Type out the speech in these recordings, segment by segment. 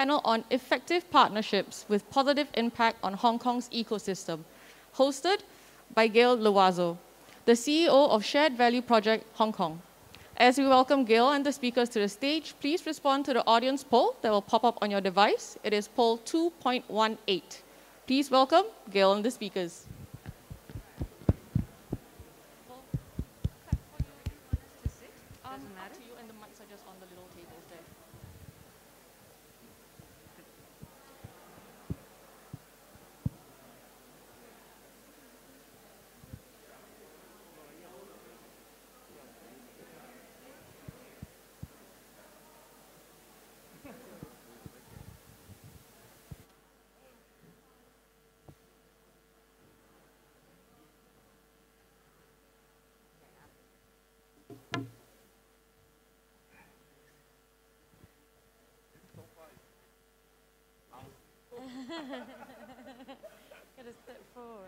panel on effective partnerships with positive impact on Hong Kong's ecosystem, hosted by Gaëlle Loiseau, the CEO of Shared Value Project Hong Kong. As we welcome Gaëlle and the speakers to the stage, please respond to the audience poll that will pop up on your device. It is poll 2.18. Please welcome Gaëlle and the speakers.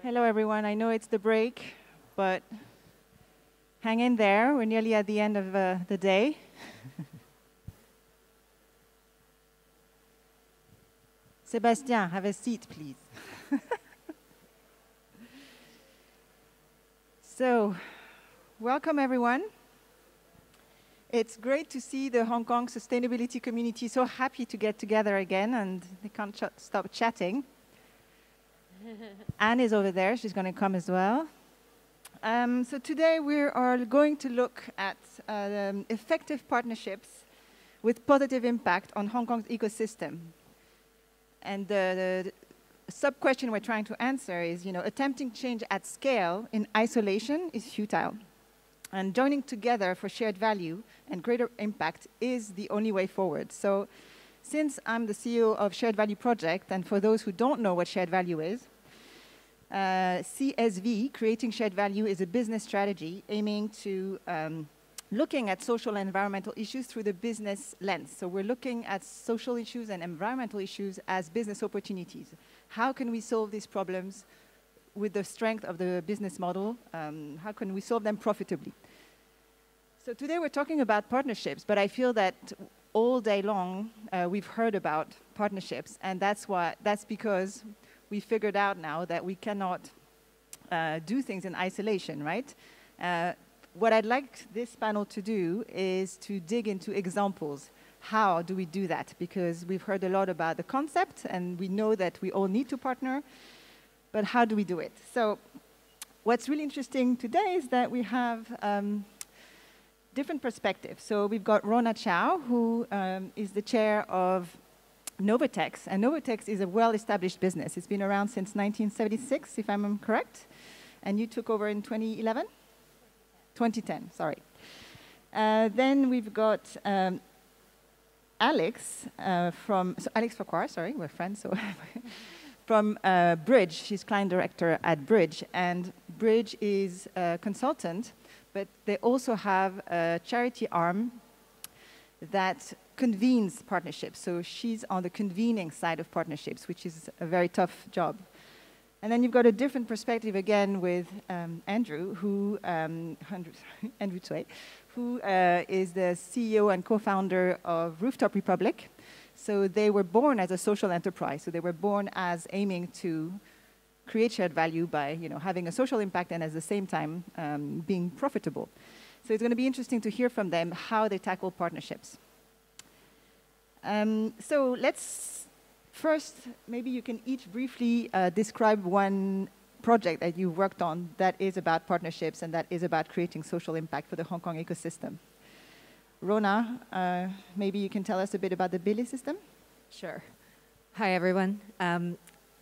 Hello, everyone. I know it's the break, but hang in there. We're nearly at the end of the day. Sébastien, have a seat, please. So, welcome, everyone. It's great to see the Hong Kong sustainability community so happy to get together again, and they can't stop chatting. Anne is over there. She's going to come as well. So today we are going to look at effective partnerships with positive impact on Hong Kong's ecosystem. And the sub-question we're trying to answer is, attempting change at scale in isolation is futile. And joining together for shared value and greater impact is the only way forward. So since I'm the CEO of Shared Value Project, and for those who don't know what shared value is, CSV, Creating Shared Value, is a business strategy aiming to looking at social and environmental issues through the business lens. So we're looking at social issues and environmental issues as business opportunities. How can we solve these problems with the strength of the business model? How can we solve them profitably? So today we're talking about partnerships, but I feel that all day long we've heard about partnerships, and that's because we figured out now that we cannot do things in isolation, right? What I'd like this panel to do is to dig into examples. How do we do that? Because we've heard a lot about the concept, and we know that we all need to partner, but how do we do it? So what's really interesting today is that we have different perspectives. So we've got Ronna Chao, who is the chair of Novetex, and Novetex is a well-established business. It's been around since 1976, if I'm correct, and you took over in 2011? 2010, sorry. Then we've got Alix Alix Farquhar, sorry, we're friends, so from Bridge. She's client director at Bridge, and Bridge is a consultant, but they also have a charity arm that convenes partnerships. So she's on the convening side of partnerships, which is a very tough job. And then you've got a different perspective again with Andrew, who Andrew Tsui, who is the CEO and co-founder of Rooftop Republic. So they were born as a social enterprise. So they were born as aiming to create shared value by having a social impact and at the same time being profitable. So it's going to be interesting to hear from them how they tackle partnerships. So let's first, maybe you can each briefly describe one project that you worked on that is about partnerships and that is about creating social impact for the Hong Kong ecosystem. Ronna, maybe you can tell us a bit about the Billy system? Sure. Hi, everyone.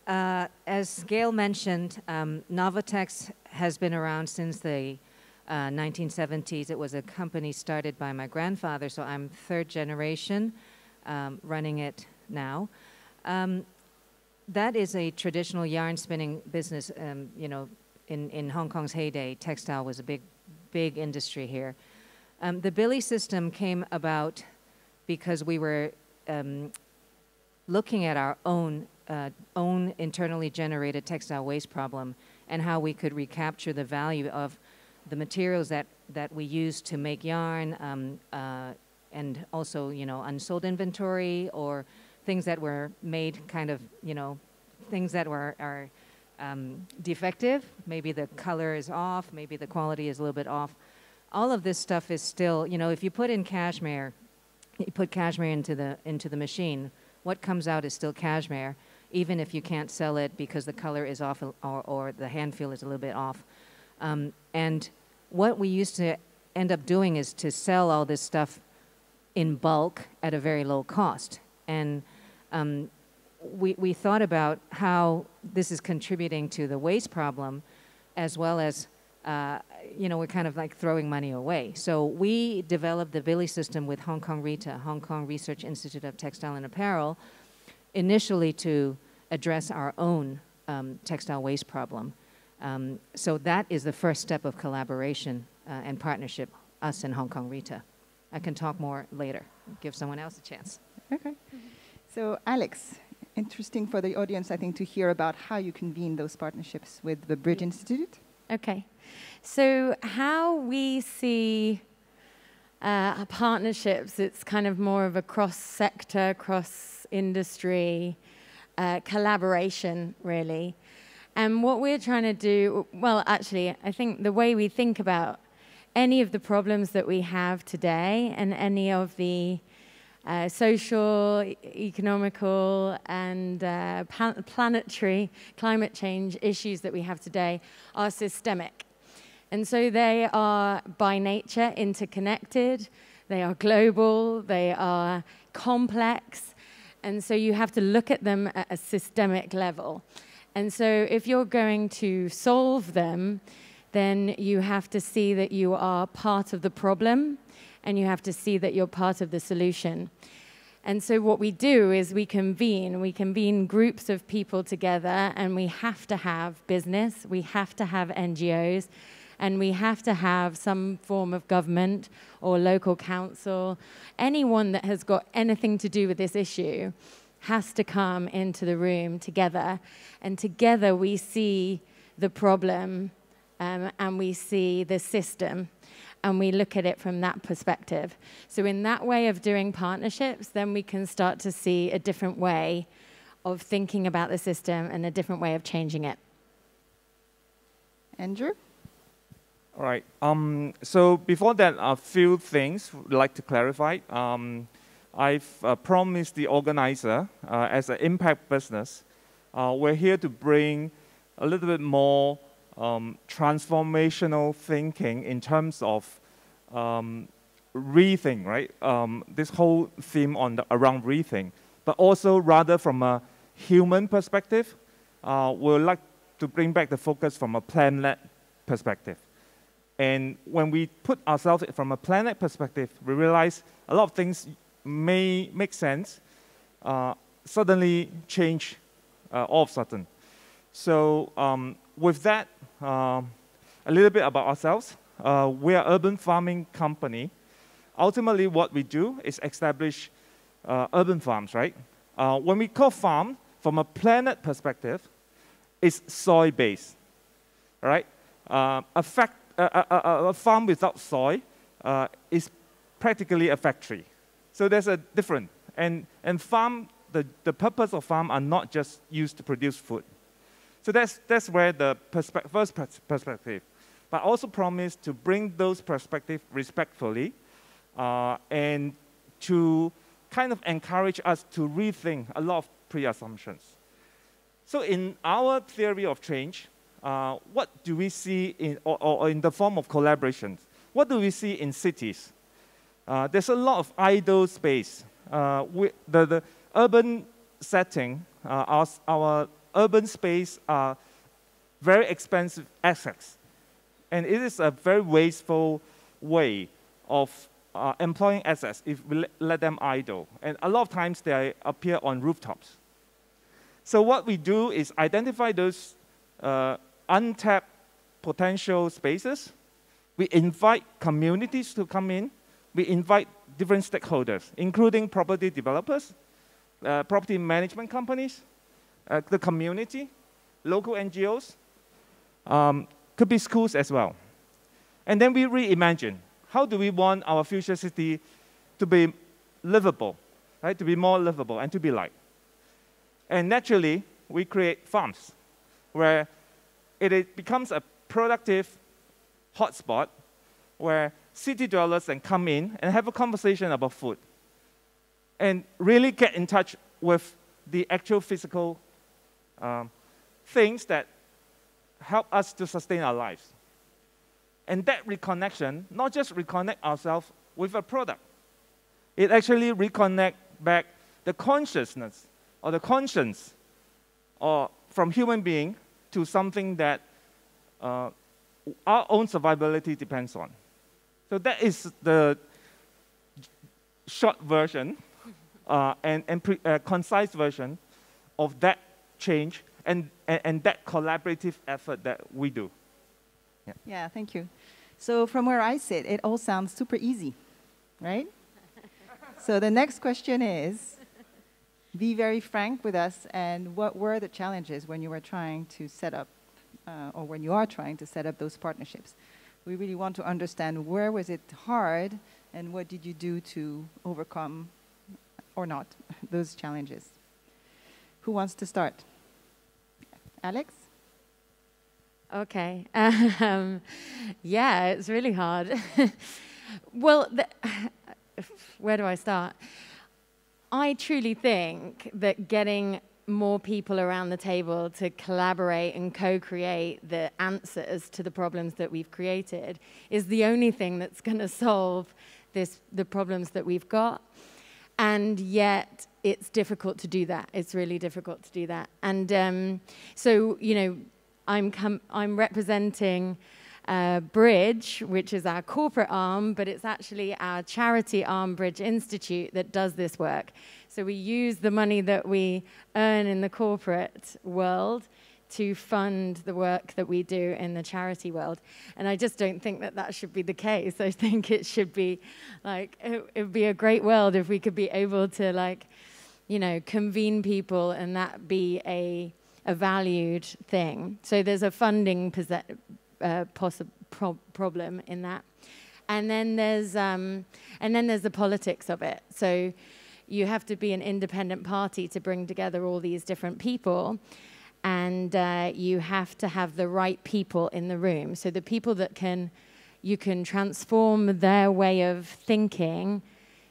As Gaëlle mentioned, Novetex has been around since the 1970s. It was a company started by my grandfather, so I'm third generation running it now. That is a traditional yarn spinning business. In Hong Kong's heyday, textile was a big industry here. The Billy system came about because we were looking at our own internally generated textile waste problem and how we could recapture the value of the materials that we use to make yarn and also unsold inventory or things that were made kind of, things that are defective. Maybe the color is off, maybe the quality is a little bit off. All of this stuff is still, if you put in cashmere, you put cashmere into the machine, what comes out is still cashmere, even if you can't sell it because the color is off or the hand feel is a little bit off. And what we used to end up doing is to sell all this stuff in bulk at a very low cost. And we thought about how this is contributing to the waste problem, as well as, we're kind of like throwing money away. So we developed the Billy system with Hong Kong RITA, Hong Kong Research Institute of Textile and Apparel, initially to address our own textile waste problem. So that is the first step of collaboration and partnership, us and Hong Kong RITA. I can talk more later, give someone else a chance. Okay. So Alix, interesting for the audience, I think, to hear about how you convene those partnerships with the Bridge Institute. Okay. So how we see partnerships, it's kind of more of a cross-sector, cross-industry collaboration, really. And what we're trying to do, well, actually, I think the way we think about any of the problems that we have today and any of the social, economical, and planetary climate change issues that we have today are systemic. And so they are, by nature, interconnected, they are global, they are complex, and so you have to look at them at a systemic level. And so if you're going to solve them, then you have to see that you are part of the problem, and you have to see that you're part of the solution. And so what we do is we convene groups of people together, and we have to have business, we have to have NGOs, and we have to have some form of government or local council. Anyone that has got anything to do with this issue has to come into the room together, and together we see the problem and we see the system, and we look at it from that perspective. So in that way of doing partnerships, then we can start to see a different way of thinking about the system and a different way of changing it. Andrew? All right. So before that, a few things we'd like to clarify. I've promised the organizer, as an impact business, we're here to bring a little bit more transformational thinking in terms of rethink, right? This whole theme around rethink, but also rather from a human perspective, we'd like to bring back the focus from a planet perspective. And when we put ourselves from a planet perspective, we realize a lot of things may make sense, suddenly change all of a sudden. So with that, a little bit about ourselves. We are an urban farming company. Ultimately, what we do is establish urban farms, right? When we call farm, from a planet perspective, it's soil-based, right? A farm without soil is practically a factory. So there's a difference. And farm, the purpose of farm are not just used to produce food. So that's where the first perspective. But also promise to bring those perspectives respectfully and to kind of encourage us to rethink a lot of pre-assumptions. So in our theory of change, what do we see or in the form of collaborations? What do we see in cities? There's a lot of idle space. The urban setting, our urban space are very expensive assets. And it is a very wasteful way of employing assets if we let them idle. And a lot of times they appear on rooftops. So what we do is identify those untapped potential spaces. We invite communities to come in. We invite different stakeholders, including property developers, property management companies, the community, local NGOs, could be schools as well. And then we reimagine, how do we want our future city to be livable? right? To be more livable and to be liked. And naturally, we create farms where it becomes a productive hotspot where city dwellers can come in and have a conversation about food and really get in touch with the actual physical things that help us to sustain our lives. And that reconnection, not just reconnect ourselves with a product, it actually reconnect back the consciousness or the conscience or from human being to something that our own survivability depends on. So that is the short version and concise version of that change and that collaborative effort that we do. Yeah, thank you. So from where I sit, it all sounds super easy, right? So the next question is, be very frank with us, and what were the challenges when you were trying to set up, or when you are trying to set up those partnerships? We really want to understand where was it hard, and what did you do to overcome, or not, those challenges? Who wants to start? Alix? Okay. Yeah, it's really hard. Well, where do I start? I truly think that getting more people around the table to collaborate and co-create the answers to the problems that we've created is the only thing that's going to solve the problems that we've got. And yet, it's difficult to do that. It's really difficult to do that. And so, you know, I'm representing Bridge, which is our corporate arm, but it's actually our charity arm, Bridge Institute, that does this work. So we use the money that we earn in the corporate world to fund the work that we do in the charity world. And I just don't think that that should be the case. I think it should be like, it would be a great world if we could be able to, like, you know, convene people and that be a valued thing. So there's a funding problem in that. And then there's the politics of it. So you have to be an independent party to bring together all these different people. And you have to have the right people in the room. So the people that you can transform their way of thinking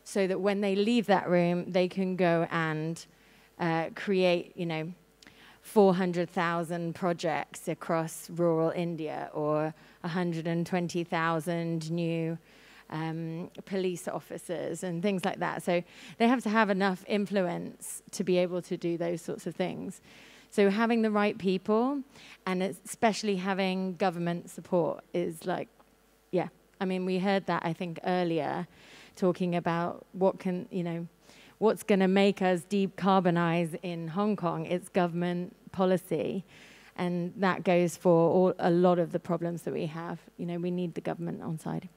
so that when they leave that room, they can go and create, you know, 400,000 projects across rural India or 120,000 new police officers and things like that. So they have to have enough influence to be able to do those sorts of things. So having the right people, and especially having government support is like, yeah. I mean, we heard that, I think, earlier, talking about what's going to make us decarbonize in Hong Kong. It's government policy. And that goes for a lot of the problems that we have. You know, we need the government on side.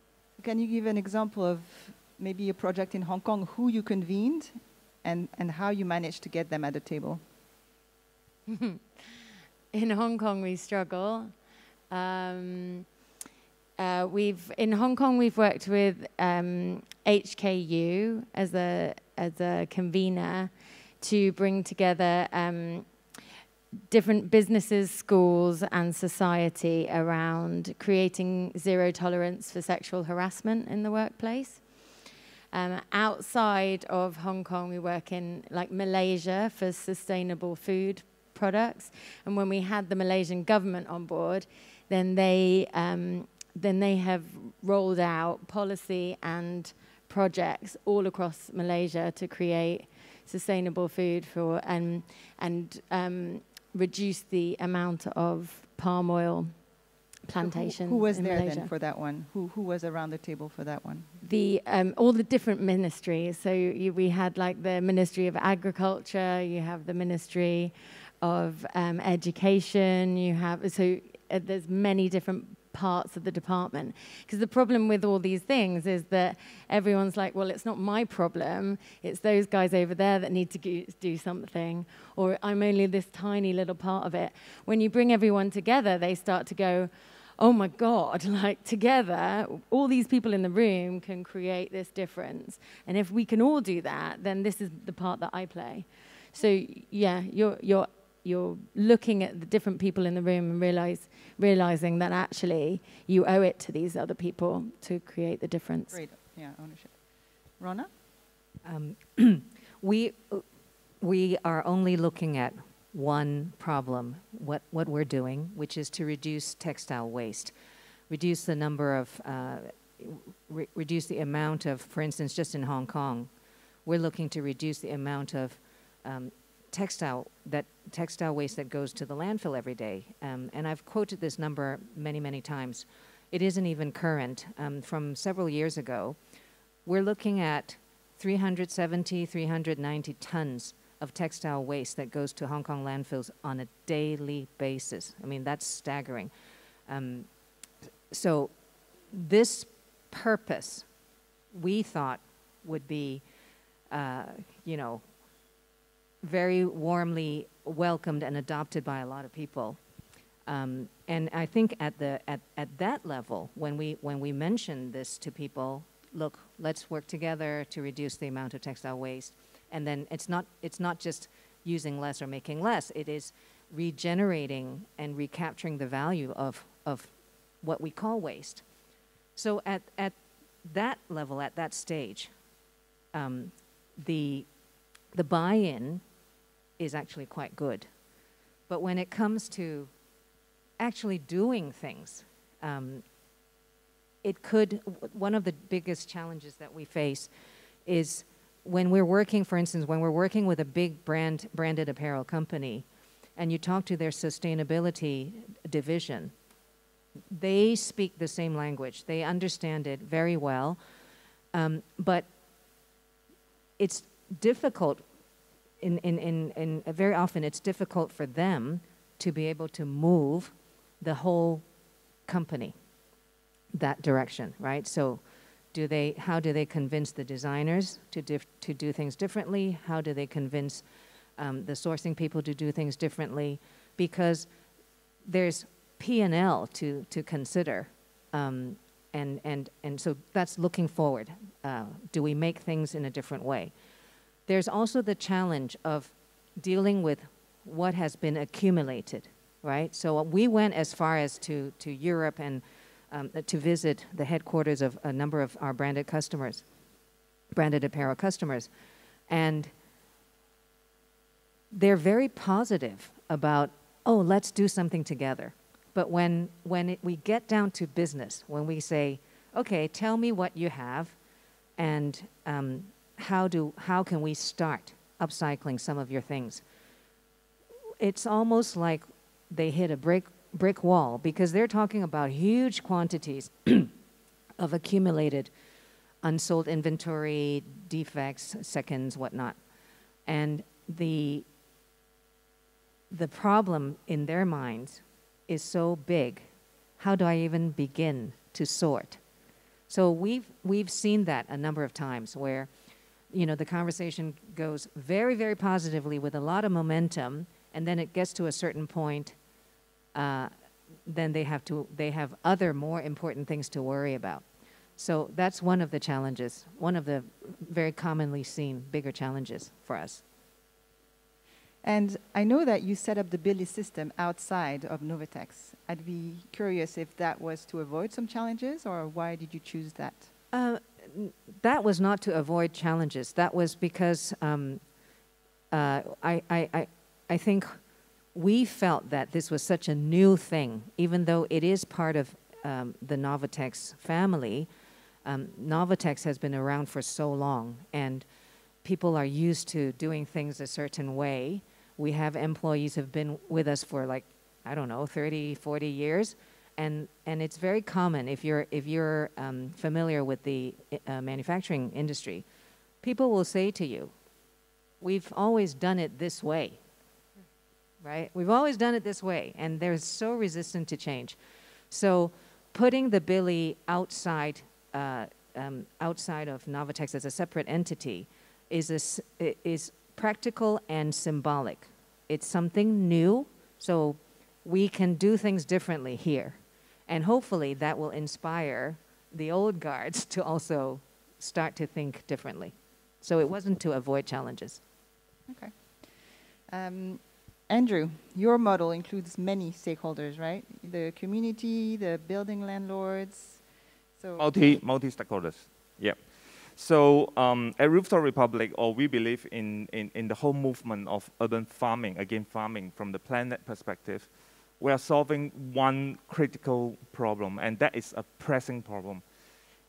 Can you give an example of maybe a project in Hong Kong, who you convened and how you managed to get them at the table? In Hong Kong, we struggle. In Hong Kong, we've worked with HKU as a convener to bring together different businesses, schools, and society around creating zero tolerance for sexual harassment in the workplace. Outside of Hong Kong, we work in like Malaysia for sustainable food products. And when we had the Malaysian government on board, then they have rolled out policy and projects all across Malaysia to create sustainable food for and reduce the amount of palm oil plantations. Who was in there Malaysia. Then for that one? Who was around the table for that one? All the different ministries. So we had like the Ministry of Agriculture. You have the Ministry of Education. You have there's many different parts of the department. Because the problem with all these things is that everyone's like, well, it's not my problem. It's those guys over there that need to do something. Or I'm only this tiny little part of it. When you bring everyone together, they start to go, oh my God, like together, all these people in the room can create this difference. And if we can all do that, then this is the part that I play. So yeah, you're looking at the different people in the room and realizing that actually you owe it to these other people to create the difference. Great, yeah, ownership. Ronna? We are only looking at one problem, what we're doing, which is to reduce textile waste, reduce the number of, reduce the amount of, for instance, just in Hong Kong, we're looking to reduce the amount of textile waste that goes to the landfill every day. And I've quoted this number many, many times. It isn't even current. From several years ago, we're looking at 370, 390 tons of textile waste that goes to Hong Kong landfills on a daily basis. I mean, that's staggering. So this purpose, we thought, would be, you know, very warmly welcomed and adopted by a lot of people. And I think at that level, when we mention this to people, look, let's work together to reduce the amount of textile waste. And then it's not just using less or making less. It is regenerating and recapturing the value of what we call waste. So at that level, at that stage, the buy-in is actually quite good. But when it comes to actually doing things, one of the biggest challenges that we face is when we're working, for instance, when we're working with a big branded apparel company, and you talk to their sustainability division, they speak the same language. They understand it very well, but it's difficult. Very often, it's difficult for them to be able to move the whole company that direction, right? So how do they convince the designers to do things differently? How do they convince the sourcing people to do things differently? Because there's P&L to consider. And so that's looking forward. Do we make things in a different way? There's also the challenge of dealing with what has been accumulated, right? So we went as far as to Europe and to visit the headquarters of a number of our branded apparel customers. And they're very positive about, oh, let's do something together. But when we get down to business, when we say, okay, tell me what you have, and how can we start upcycling some of your things? It's almost like they hit a brick wall, because they're talking about huge quantities of accumulated unsold inventory, defects, seconds, whatnot. And the problem in their minds is so big. How do I even begin to sort? So we've seen that a number of times where, you know, the conversation goes very, very positively with a lot of momentum, and then it gets to a certain point, then they have other more important things to worry about. So that's one of the challenges, one of the very commonly seen bigger challenges for us. And I know that you set up the Billy system outside of Novetex. I'd be curious if that was to avoid some challenges, or why did you choose that? That was not to avoid challenges. That was because I think we felt that this was such a new thing, even though it is part of the Novetex family. Novetex has been around for so long, and people are used to doing things a certain way. We have employees who have been with us for, like, I don't know, 30, 40 years. And it's very common, if you're familiar with the manufacturing industry, people will say to you, we've always done it this way, right? We've always done it this way, and they're so resistant to change. So putting the Billy outside of Novetex as a separate entity is practical and symbolic. It's something new, so we can do things differently here. And hopefully that will inspire the old guards to also start to think differently. So it wasn't to avoid challenges. Okay. Andrew, your model includes many stakeholders, right? The community, the building landlords. So multi stakeholders. Yeah. So at Rooftop Republic, we believe in the whole movement of urban farming, again farming from the planet perspective. We are solving one critical problem, and that is a pressing problem.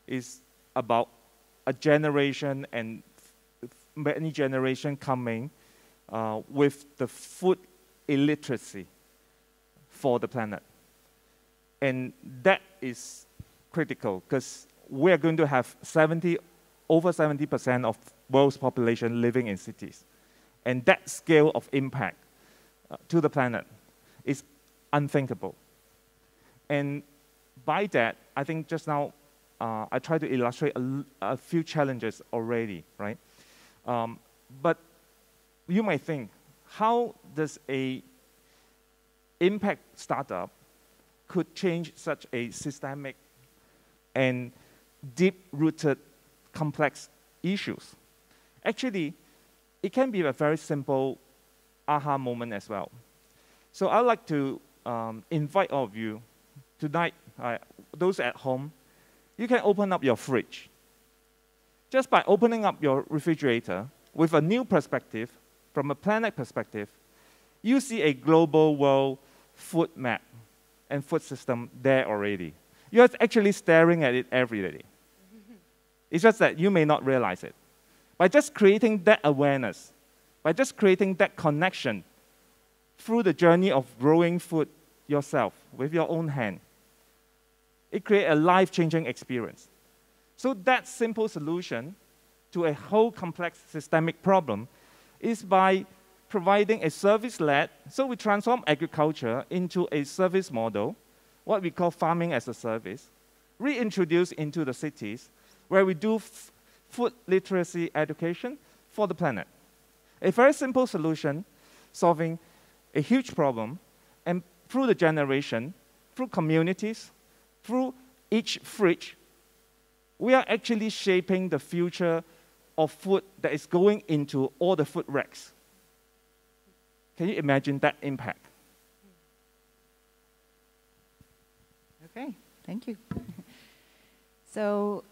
It's about a generation and many generations coming with the food illiteracy for the planet. And that is critical because we are going to have over 70% of world's population living in cities. And that scale of impact to the planet is unthinkable. And by that, I think just now, I tried to illustrate a few challenges already, right? But you might think, how does a impact startup could change such a systemic and deep-rooted complex issues? Actually, it can be a very simple aha moment as well. So I'd like to invite all of you tonight, those at home, you can open up your fridge. Just by opening up your refrigerator with a new perspective, from a planet perspective, you see a global world food map and food system there already. You're actually staring at it every day. It's just that you may not realize it. By just creating that awareness, by just creating that connection through the journey of growing food yourself with your own hand, it creates a life-changing experience. So that simple solution to a whole complex systemic problem is by providing a service-led, so we transform agriculture into a service model, what we call farming as a service, reintroduced into the cities, where we do food literacy education for the planet. A very simple solution, solving a huge problem, and through the generation, through communities, through each fridge, we are actually shaping the future of food that is going into all the food racks. Can you imagine that impact? Okay, thank you. So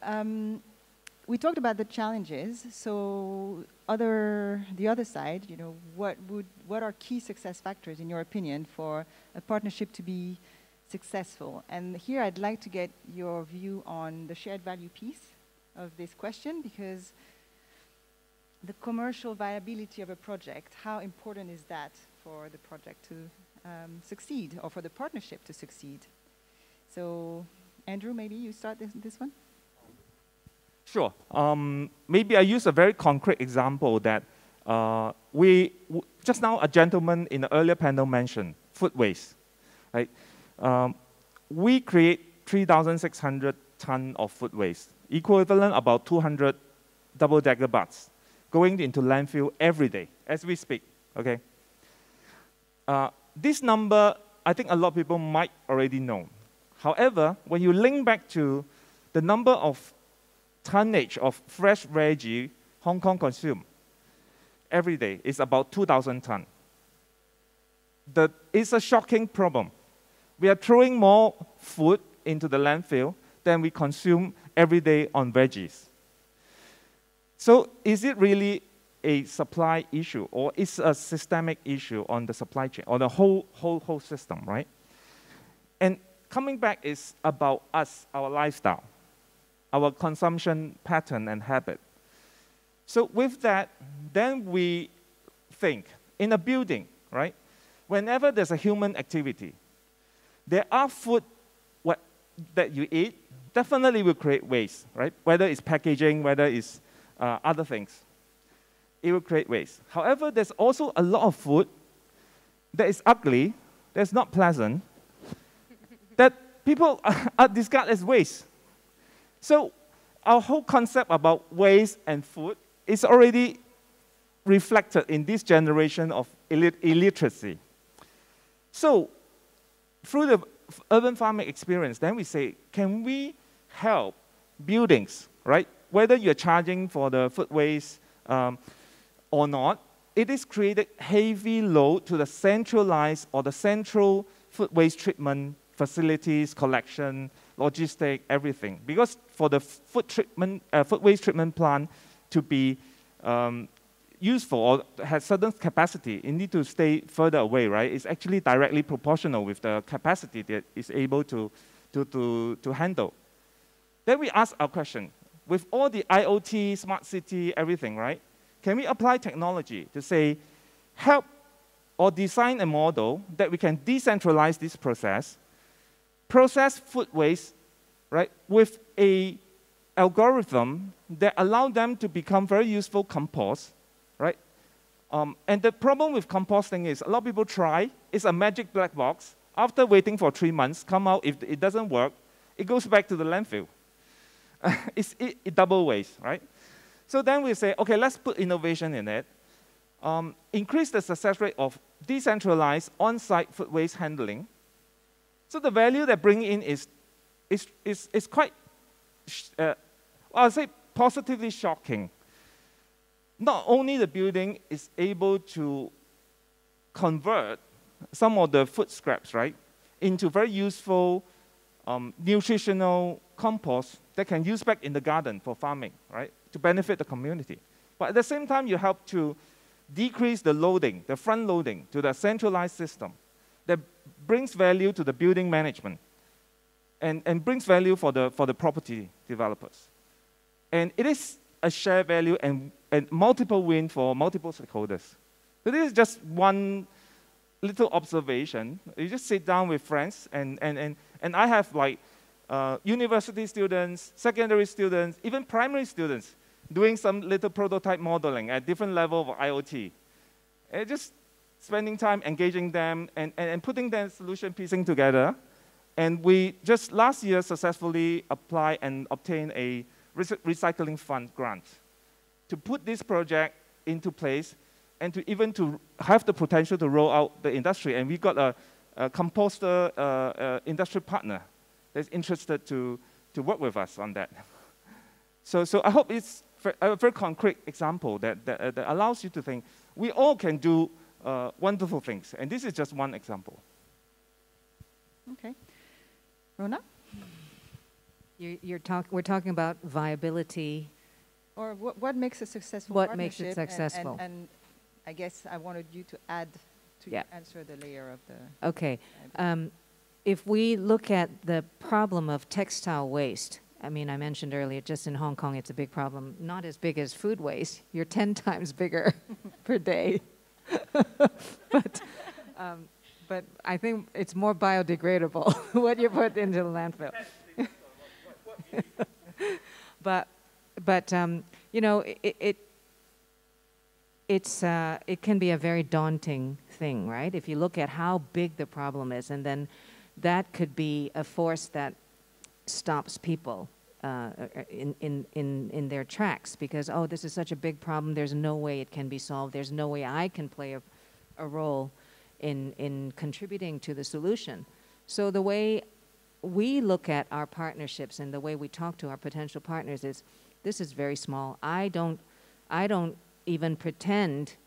we talked about the challenges. So the other side, you know, what are key success factors in your opinion for a partnership to be successful? And here I'd like to get your view on the shared value piece of this question, because the commercial viability of a project, how important is that for the project to succeed, or for the partnership to succeed? So Andrew, maybe you start this one? Sure. Maybe I use a very concrete example that just now a gentleman in the earlier panel mentioned food waste, right? We create 3,600 tons of food waste, equivalent about 200 double-decker bus going into landfill every day as we speak, okay? This number, I think a lot of people might already know. However, when you link back to the number of tonnage of fresh veggie Hong Kong consume every day is about 2,000 tons. It's a shocking problem. We are throwing more food into the landfill than we consume every day on veggies. So is it really a supply issue, or is a systemic issue on the supply chain, or the whole system, right? And coming back is about us, our lifestyle, our consumption pattern and habit. So with that, then we think in a building, right? Whenever there's a human activity, there are food that you eat, definitely will create waste, right? Whether it's packaging, whether it's other things, it will create waste. However, there's also a lot of food that is ugly, that's not pleasant, that people discard as waste. So our whole concept about waste and food is already reflected in this generation of illiteracy. So through the urban farming experience, then we say, can we help buildings, right? Whether you're charging for the food waste or not, it is created heavy load to the centralized or the central food waste treatment facilities, collection, logistic, everything. Because for the food waste treatment plant to be useful or has certain capacity, it needs to stay further away, right? It's actually directly proportional with the capacity that it's able to handle. Then we ask our question, with all the IoT, smart city, everything, right? Can we apply technology to say, help or design a model that we can decentralize this process food waste, right, with a algorithm that allow them to become very useful compost, right? And the problem with composting is a lot of people try, it's a magic black box. After waiting for 3 months, come out, if it doesn't work, it goes back to the landfill. It double waste, right? So then we say, okay, let's put innovation in it. Increase the success rate of decentralized on-site food waste handling. So the value they bring in is quite, I would say, positively shocking. Not only the building is able to convert some of the food scraps, right, into very useful, nutritional compost that can use back in the garden for farming, right, to benefit the community. But at the same time, you help to decrease the loading, the front loading to the centralized system that brings value to the building management and brings value for the property developers. And it is a shared value and multiple win for multiple stakeholders. So this is just one little observation. You just sit down with friends, and I have like university students, secondary students, even primary students doing some little prototype modeling at different level of IoT. And just spending time engaging them and putting their solution piecing together. And we just last year successfully applied and obtained a recycling fund grant to put this project into place and to even to have the potential to roll out the industry. And we got a composter industry partner that's interested to work with us on that. So I hope it's a very concrete example that allows you to think we all can do wonderful things. And this is just one example. Okay. Ronna? We're talking about viability. Or what makes a successful What partnership? makes it successful? And I guess I wanted you to add to answer the layer of the... Okay. If we look at the problem of textile waste, I mean, I mentioned earlier, just in Hong Kong, it's a big problem. Not as big as food waste. You're 10 times bigger per day. But I think it's more biodegradable what you put into the landfill. But you know, it can be a very daunting thing, right? If you look at how big the problem is, and then that could be a force that stops people in their tracks because, oh, this is such a big problem, there's no way it can be solved, there's no way I can play a role in contributing to the solution. So the way we look at our partnerships and the way we talk to our potential partners is, this is very small. I don't even pretend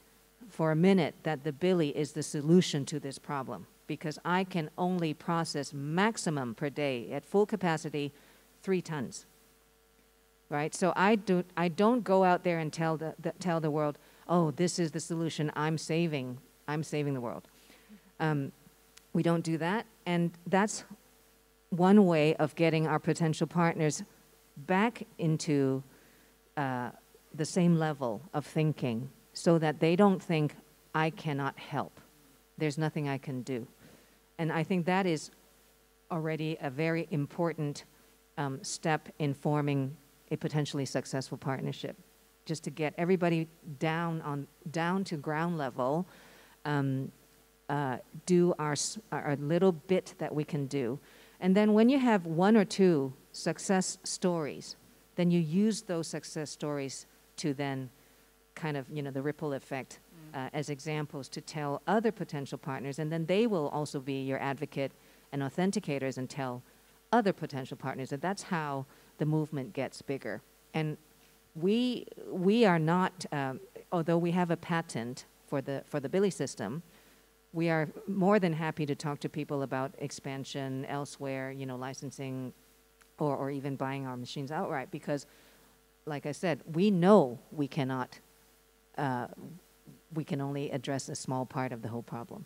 for a minute that the billy is the solution to this problem, because I can only process maximum per day at full capacity 3 tons, right? So I don't go out there and tell the world, oh, this is the solution, I'm saving the world. We don't do that, and that's one way of getting our potential partners back into the same level of thinking, so that they don't think, I cannot help, there's nothing I can do. And I think that is already a very important step in forming a potentially successful partnership, just to get everybody down to ground level, do our little bit that we can do. And then when you have 1 or 2 success stories, then you use those success stories to then kind of, you know, the ripple effect as examples to tell other potential partners, and then they will also be your advocate and authenticators and tell other potential partners. And that's how the movement gets bigger. And we are not, although we have a patent for the Billy system, we are more than happy to talk to people about expansion elsewhere, you know, licensing, or even buying our machines outright, because, like I said, we know we cannot, we can only address a small part of the whole problem.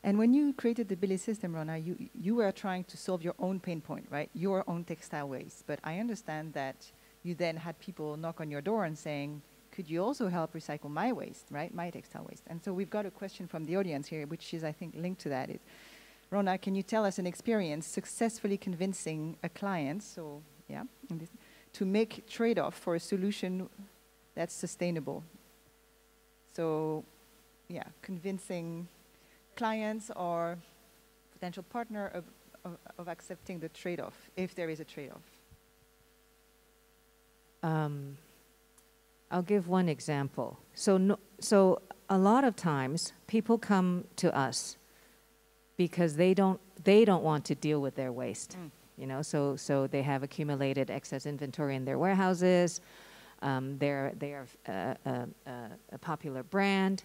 And when you created the Billy system, Ronna, you were trying to solve your own pain point, right? Your own textile waste. But I understand that you then had people knock on your door and saying, could you also help recycle my waste, right? My textile waste. And so we've got a question from the audience here, which is, I think, linked to that. Ronna, can you tell us an experience successfully convincing a client, so yeah, to make trade-off for a solution that's sustainable? So, yeah, convincing clients or potential partner of accepting the trade-off, if there is a trade-off. I'll give one example. So a lot of times people come to us because they don't want to deal with their waste. You know, so they have accumulated excess inventory in their warehouses. They are a popular brand.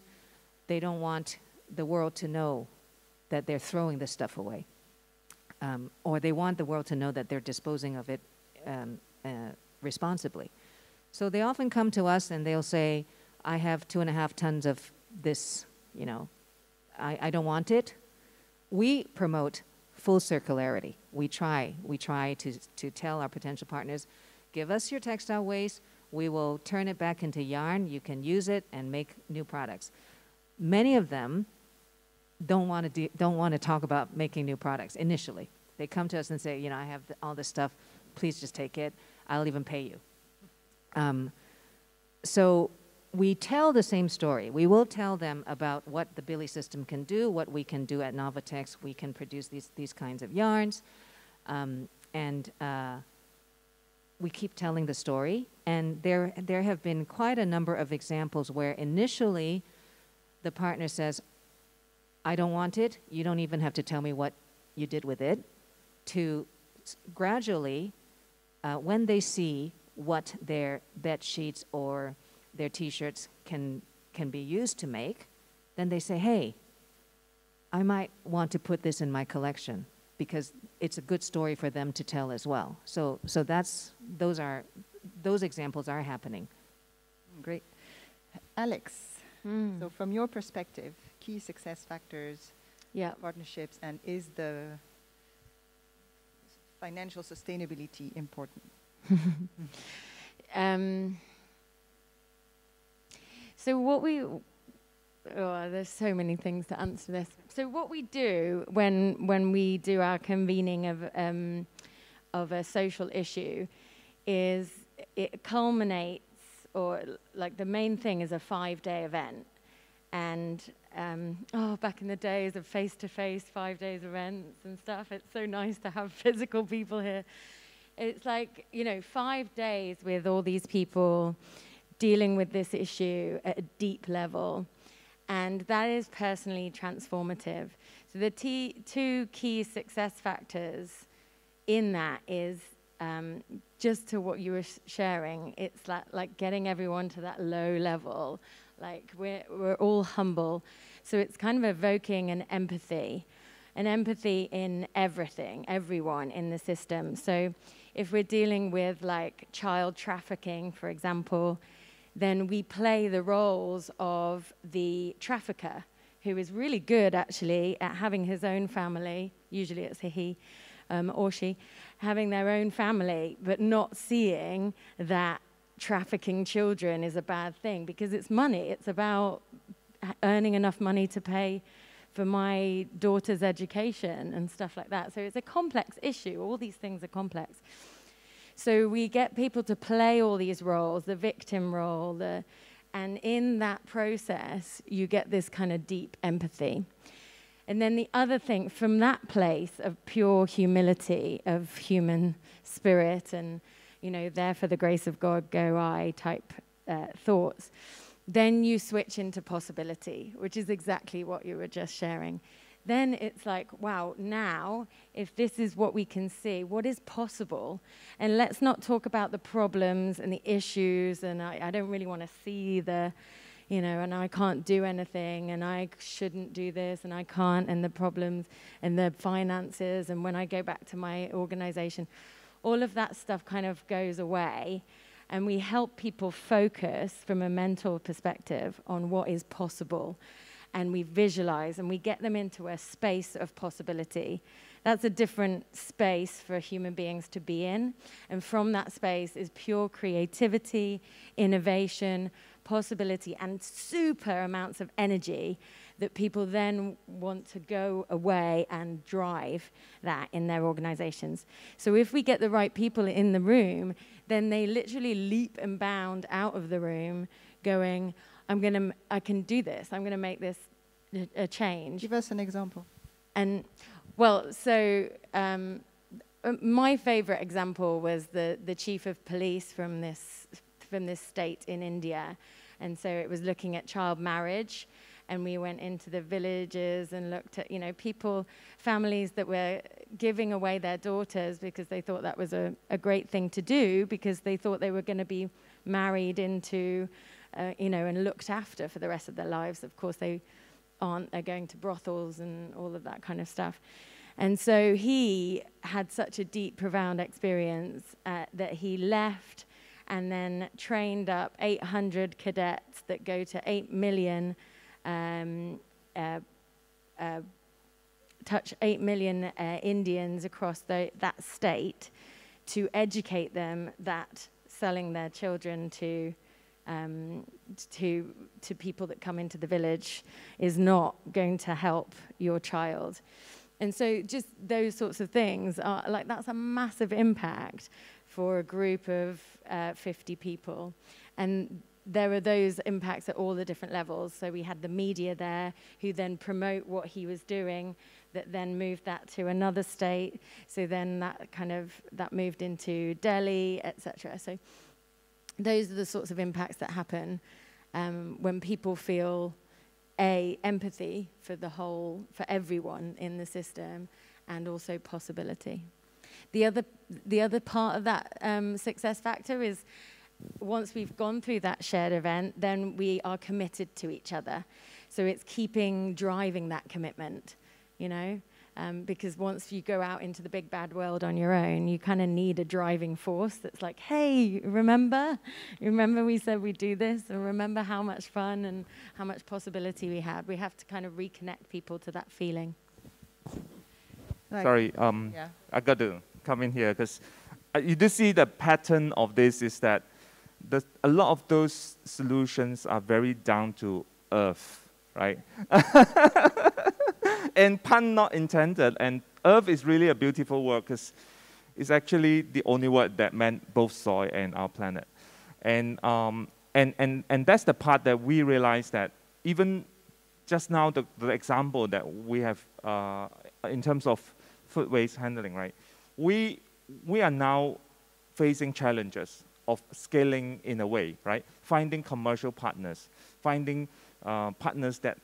They don't want the world to know that they're throwing this stuff away, or they want the world to know that they're disposing of it responsibly. So they often come to us and they'll say, I have 2.5 tons of this, you know, I don't want it. We promote full circularity. We try to tell our potential partners, give us your textile waste, we will turn it back into yarn, you can use it and make new products. Many of them don't want to talk about making new products initially. They come to us and say, you know, I have all this stuff, please just take it, I'll even pay you. So we tell the same story. We will tell them about what the Billy system can do, what we can do at Novetex. We can produce these kinds of yarns. And we keep telling the story. And there have been quite a number of examples where initially the partner says, I don't want it. You don't even have to tell me what you did with it. To gradually, when they see what their bed sheets or their T-shirts can be used to make, then they say, hey, I might want to put this in my collection because it's a good story for them to tell as well. So those examples are happening. Great. Alix, so from your perspective, key success factors, partnerships, and is the financial sustainability important? So there's so many things to answer this. So what we do when we do our convening of a social issue is it culminates, or like the main thing is a 5-day event. And back in the days of face-to-face 5 days events and stuff, it's so nice to have physical people here. It's like, you know, 5 days with all these people dealing with this issue at a deep level. And that is personally transformative. So the two key success factors in that is just to what you were sharing. It's like getting everyone to that low level. Like we're all humble. So it's kind of evoking an empathy in everything, everyone in the system. So if we're dealing with like child trafficking, for example, then we play the roles of the trafficker, who is really good actually at having his own family, usually it's a he or she, having their own family, but not seeing that trafficking children is a bad thing, because it's money. It's about earning enough money to pay for my daughter's education and stuff like that. So it's a complex issue. All these things are complex. So we get people to play all these roles, the victim role, and in that process, you get this kind of deep empathy. And then the other thing, from that place of pure humility, of human spirit, and, you know, there for the grace of God go I type thoughts, then you switch into possibility, which is exactly what you were just sharing. then it's like, wow, now, if this is what we can see, what is possible? And let's not talk about the problems and the issues, and I don't really want to see the, you know, and I can't do anything, and I shouldn't do this, and I can't, and the problems, and the finances, and when I go back to my organization, all of that stuff kind of goes away, and we help people focus from a mental perspective on what is possible. And we visualize, and we get them into a space of possibility. That's a different space for human beings to be in. And from that space is pure creativity, innovation, possibility, and super amounts of energy that people then want to go away and drive that in their organizations. So if we get the right people in the room, then they literally leap and bound out of the room going, I can do this. I'm going to make this a change. Give us an example. And, well, so my favorite example was the chief of police from this state in India. And so it was looking at child marriage. And we went into the villages and looked at, you know, families that were giving away their daughters because they thought that was a great thing to do, because they thought they were going to be married into you know, and looked after for the rest of their lives. Of course, they aren't. They're going to brothels and all of that kind of stuff. And so he had such a deep, profound experience that he left and then trained up 800 cadets that go to 8 million, touch 8 million Indians across that state to educate them that selling their children to people that come into the village is not going to help your child. And so just those sorts of things are like, that's a massive impact for a group of 50 people. And there are those impacts at all the different levels. So we had the media there who then promote what he was doing, that then moved that to another state. So then that moved into Delhi, etc. So those are the sorts of impacts that happen when people feel empathy for for everyone in the system, and also possibility. The other part of that success factor is, once we've gone through that shared event, then we are committed to each other. So it's driving that commitment, you know? Because once you go out into the big bad world on your own, you kind of need a driving force that's like, hey, remember we said we'd do this? Or remember how much fun and how much possibility we had? We have to kind of reconnect people to that feeling. Sorry, yeah. I got to come in here, because you do see the pattern of this is that a lot of those solutions are very down to earth, right? And pun not intended, and earth is really a beautiful word, because it's actually the only word that meant both soil and our planet. And that's the part that we realized that even just now, the example that we have in terms of food waste handling, right? We are now facing challenges of scaling in a way, right? Finding commercial partners, finding partners that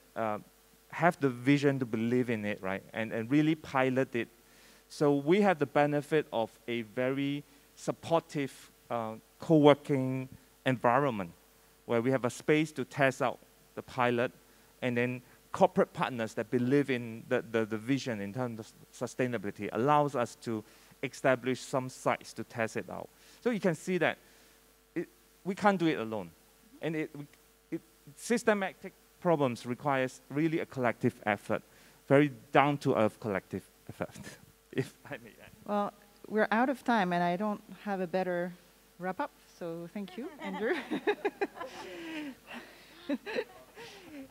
have the vision to believe in it, right? And really pilot it. So we have the benefit of a very supportive co-working environment where we have a space to test out the pilot, and then corporate partners that believe in the vision in terms of sustainability allows us to establish some sites to test it out. So you can see that we can't do it alone. And systematic problems requires really a collective effort, very down-to-earth collective effort, if I may add. Well, we're out of time, and I don't have a better wrap-up, so thank you, Andrew.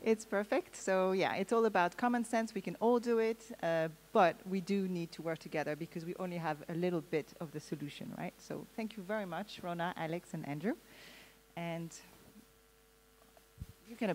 It's perfect. So yeah, it's all about common sense. We can all do it, but we do need to work together because we only have a little bit of the solution, right? So thank you very much, Ronna, Alix, and Andrew. And you can